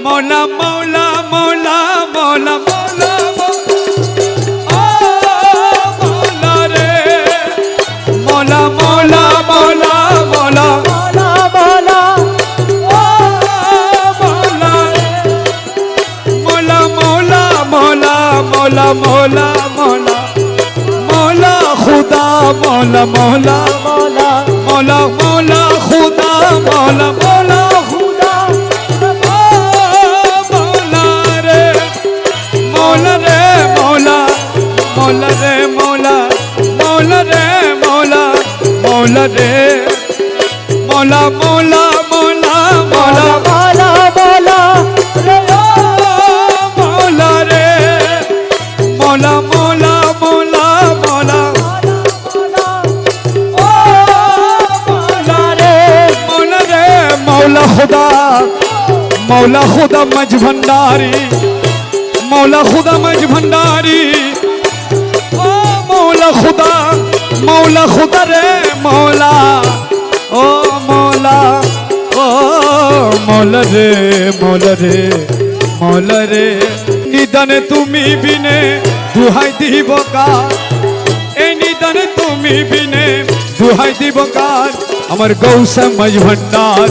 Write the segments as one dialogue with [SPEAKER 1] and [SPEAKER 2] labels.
[SPEAKER 1] मौला मौला मौला मौला मौला मौला रे मौला मौला मौला मौला मौला मौला मौला मौला मौला मौला मौला मौला मौला खुदा मौला मौला मौला मौला मौला खुदा मौला मौला खुदा मौला रे मौला रे मौला मौला रे मौला मौला रे मौला मौला रे मौला मौला मौला मौला मौला मौला रे मौला मौला मौला मौला मौला खुदा मौला खुदा मज भंडारी मौला खुदा मज भंडारी ओ मौला खुदा रे मौला ओ मौला रे मौला रे मौला रे निदान তুমি বিনে দুহাই দিব কার এই নিদান তুমি বিনে দুহাই দিব কার আমার গৌসে মজ ভন্ডার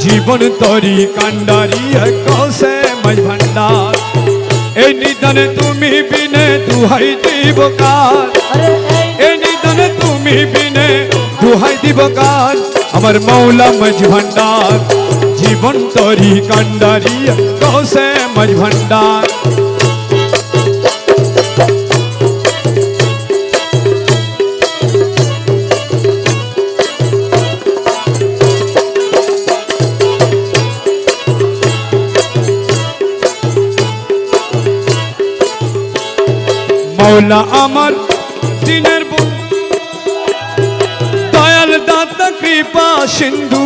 [SPEAKER 1] জীবন তরি কান্ডারি গৌসে মজ ভন্ডার এই নিদান তুমি বিনে দুহাই দিব কার এই নিদান তুমি বিনে দুহাই দিব কার আমার মৌলা মজ ভন্ডার জীবন তরি কান্ডারি গৌসে মজ ভন্ডার मौला अमर दिनेर दयाल दाता कृपा सिंधु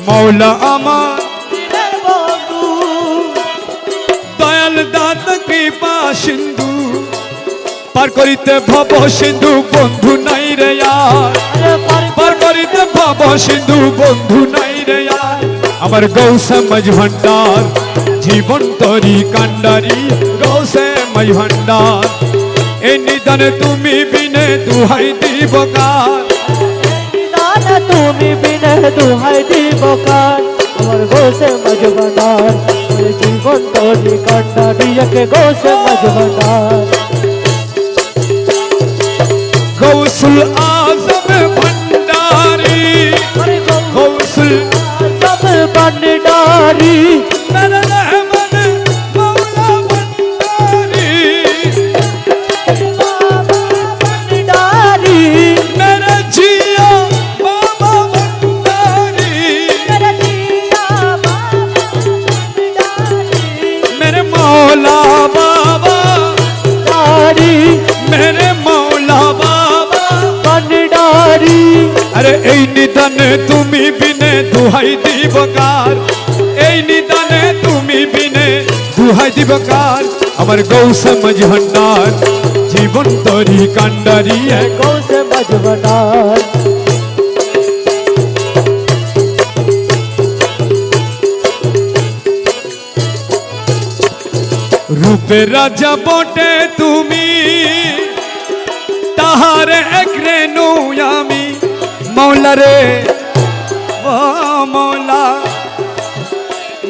[SPEAKER 1] मौला अमर दयाल दाता कृपा सिंधु पार करिते भव सिंधु बंधु नाई रे यार पार करिते भव सिंधु बंधु नाई रे यार अमर गौसे मज भंडार जीवन तरी कांडारी गौसे मज भंडार ए निदान তুমি বিনে দুহাই দিব কার
[SPEAKER 2] निदान তুমি বিনে দুহাই দিব কার আমার গৌসে মজ ভন্ডার আমার জীবন তরি কান্ডারি কে গৌসে মজ ভন্ডার
[SPEAKER 1] गौसुल आजम भंडारी गौसुल
[SPEAKER 2] आजम भंडारी
[SPEAKER 1] मेरा रहमान मौला भंडारी
[SPEAKER 2] भंडारी
[SPEAKER 1] मेरा जिया बाबा भंडारी
[SPEAKER 2] मेरा जिया बाबा भंडारी
[SPEAKER 1] मेरे मौला बाबा
[SPEAKER 2] दारी
[SPEAKER 1] मेरे मौला बाबा
[SPEAKER 2] भंडारी
[SPEAKER 1] अरे এই নিদানে তুমি বিনে দুহাই দিব কার এই নিদানে তুমি বিনে দুহাই দিব কার আমার গৌসে মজ ভন্ডার জীবন তরি কান্ডারি
[SPEAKER 2] গৌসে মজ ভন্ডার
[SPEAKER 1] রূপে রাজা বটে তুমি তাহার এক রেণু আমি मौला रे ओ मौला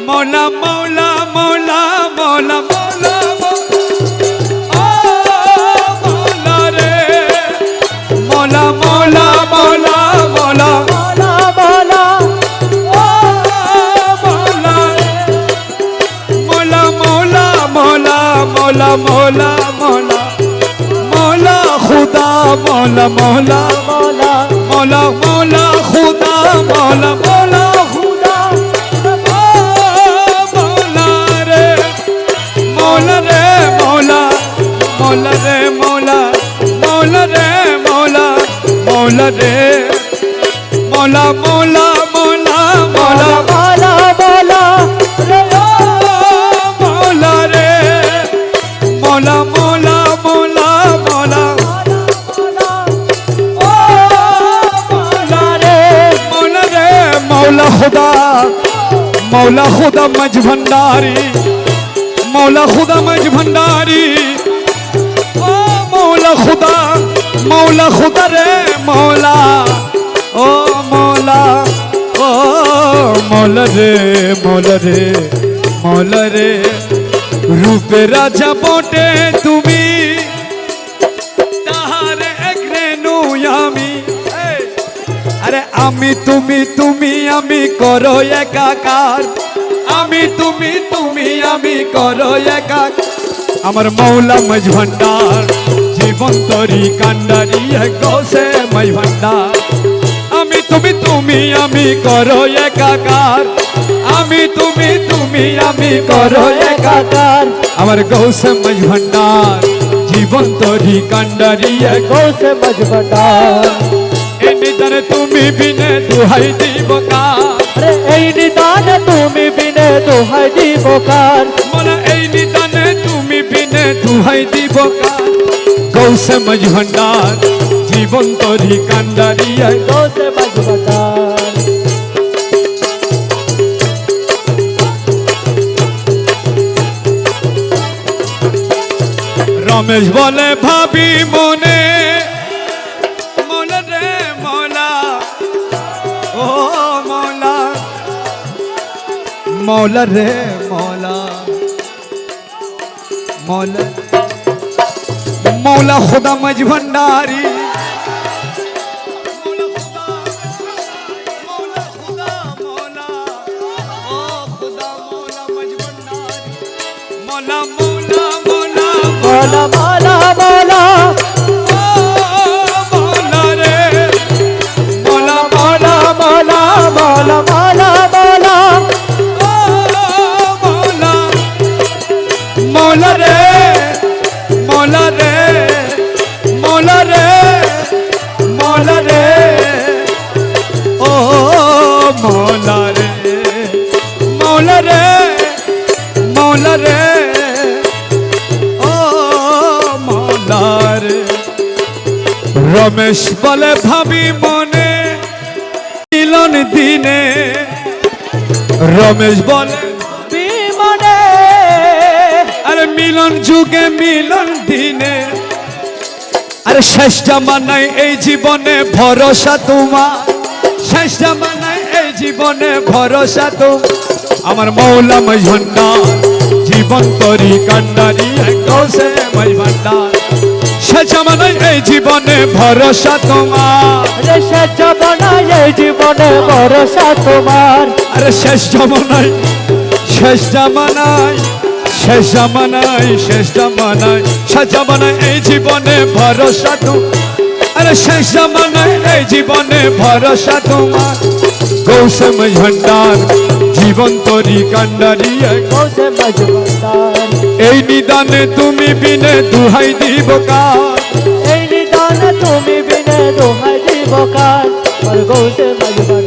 [SPEAKER 1] मौला मौला मौला मौला मौला ओ मौला रे मौला मौला मौला मौला
[SPEAKER 2] मौला मौला
[SPEAKER 1] ओ मौला मौला मौला मौला मौला मौला मौला मौला खुदा मौला मौला
[SPEAKER 2] मौला
[SPEAKER 1] मौला मौला खुदा मौला मौला खुदा मौला रे मौला रे मौला मौला रे मौला मौला रे मौला मौला रे मौला मौला मौला मौला
[SPEAKER 2] मौला मौला
[SPEAKER 1] मौला रे मौला मौला मौला मौला मौला मौला खुदा मज भंडारी, मौला खुदा मज भंडारी, ओ मौला खुदा रे मौला, ओ मौला, ओ मौला रे मौला रे मौला रे रूपे राजा बोटे तुमी ताहारे एक रेणु यामी अरे आमी तुमी तुमी आमी करो एकाकार आमी तुमी तुमी आमी करो एकाकार আমার মৌলা মজ ভান্ডার জীবন তরি কান্ডারি গৌসে মজ ভান্ডার আমি তুমি তুমি আমি করো একাকার আমি তুমি তুমি আমি করো একাকার আমার গৌসে মজ ভান্ডার জীবন তরি কান্ডারি
[SPEAKER 2] গৌসে মজ ভান্ডার
[SPEAKER 1] এই নিদানে তুমি বিনে দুহাই দিব কার
[SPEAKER 2] আরে এই নিদানে তুমি বিনে দুহাই দিব কার
[SPEAKER 1] মোলা এই নিদানে তুমি বিনে দুহাই দিব কার গৌসে মজ ভান্ডার জীবন তরি কান্ডারি
[SPEAKER 2] গৌসে মজ ভান্ডার
[SPEAKER 1] রমেশ বলে ভাবি মনে মৌলা রে মৌলা ও মৌলা মৌলা রে মৌলা মৌলা मौला खुदा मज भंडारी मौला खुदा मौला ओ खुदा मौला मज भंडारी मौला मौला मौला
[SPEAKER 2] मौला मौला मौला
[SPEAKER 1] ओ मौला रे मौला
[SPEAKER 2] मौला मौला मौला मौला मौला
[SPEAKER 1] ओ मौला मौला रे मौला रे मौला रे मौला रे ओ मौला रे मौला रे मौला रे ओ मौला रे रमेश बोले भाभी मने मिलन दिने रमेश बोले
[SPEAKER 2] বিমনে
[SPEAKER 1] अरे मिलन जुगे मिलन दिने अरे শেষ জামানায় এই জীবনে ভরসা তোমার শেষ জামানায় এই জীবনে ভরসা তোমার আমার মৌলা মজ ভান্ডার জীবন তরি কান্ডারি গৌসে মজ ভান্ডার শেষ জামানায় এই জীবনে ভরসা তোমার
[SPEAKER 2] রে শেষ জামানায় এই জীবনে ভরসা তোমার
[SPEAKER 1] আরে শেষ জামানায় শেষ জামানায় শেষ জামানায় শেষ জামানায় শেষ জামানায় এই জীবনে ভরসা তোমার আরে শেষ জামানায় এই জীবনে ভরসা তোমার গৌসে মজ ভান্ডার জীবন তরি কান্ডারি
[SPEAKER 2] গৌসে মজ ভান্ডার
[SPEAKER 1] এই নিদানে তুমি বিনে দুহাই দিব কার
[SPEAKER 2] এই নিদানে তুমি বিনে দোহাই দিব কার আর গৌসে মজ ভান্ডার